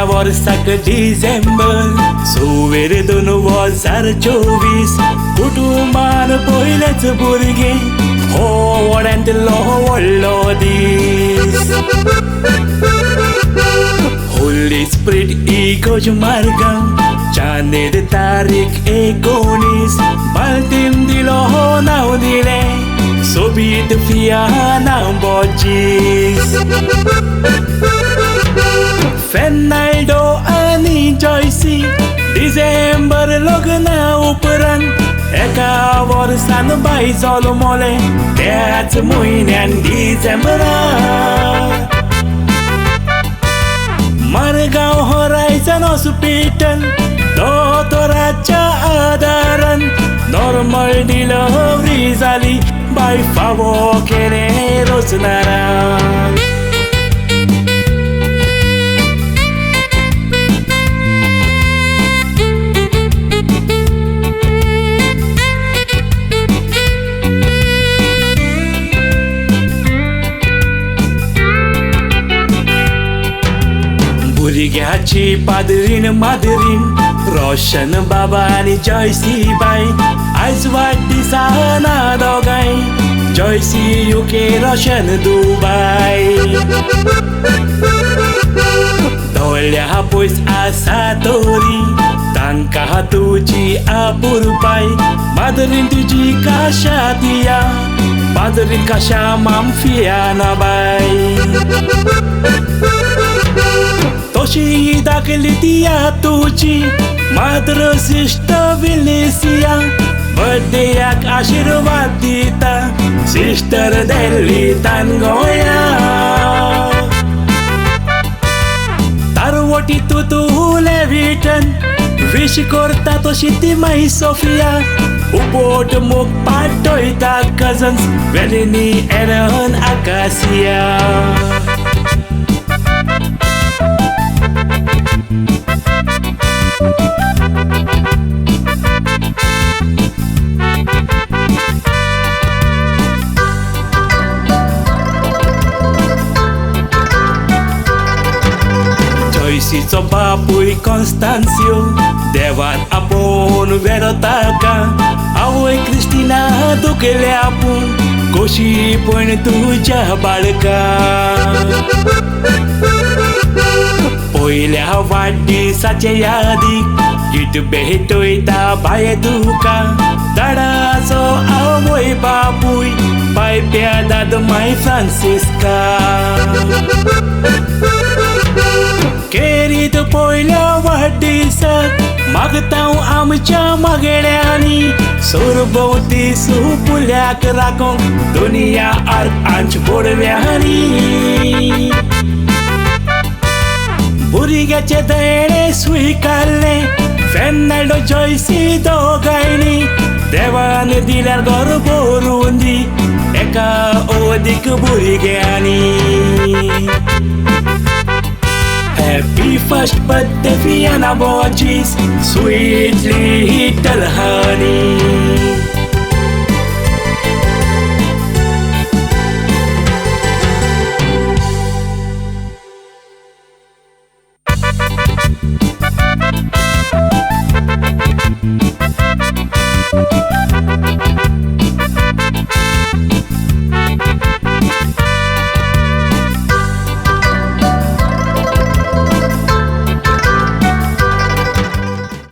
नव्या वर्साक डिसेंबर सोवेर 2024 कुटुंबान पयलेच भुरगे हो व्हड्यांतलो व्हडलो दीस होली स्प्रीट इगोज मार्गांव चांदेर तारीख 19 बाल्टीम दिलो हो नांव दिलें सोबीत फिया नांव बोजीस फेर्नांडो आनी जॉयसी डिसेंबर लग्ना उपरांत एका वर्सान बाय जल्मले त्याच म्हयन्यान डिसेंबराक मारगांव होरायझन हॉस्पिटल दोतोराच्या आदारान नॉर्मल डिलिव्हरी जाली बाय फावो केले रोजनारान भुरग्याची पादरीन मादरीन रोशन बाबा आनी जॉयसी बाय आयज वाडदिसाना दोगांय जॉयसी UK रोशन दुबय धवळ्या पयस आसा तोरी तांकां तुजी आपुरबाय मादरीन तुजी काशा दिया मादरीन काशा मामफिया ना बाय तशी दाखली दिया तुजी मात्र सिस्टर विलिसिया बर्थडेक आशीर्वाद दिता सिस्टर दिल्लींतल्यान गोंया तारवटी तुले विटन विश करता तशी ती माई सोफिया उपोट मोग पाठयता कजन्स वेलिनी एरन आकाशिया जॉयसीचो बापूय कॉन्स्टान्सियो देवान आपोवन वेरो ताका आवय क्रिस्टिना दुखले आपूण कशी पण तुज्या बाळका पयल्या वाडदिसाचे यादीक कीट भेटयता बाये तुका दाडाचो आवय बापूय पायप्या दाद माय फ्रांसिस्का केरीत पयल्या वाडदिसाक मागतांव आमच्या मागण्यांनी सोरभोवती सुपुल्याक राकोंक दुनिया आर्च बोडव्यांनी भुरग्याचे देणे स्विकारले फेर्नांडो जॉयसी दोगांयनी देवान दिल्यार घर भरून दी एका अदीक भुरग्यांनी Happy first birthday Vienna Borges, sweet little honey.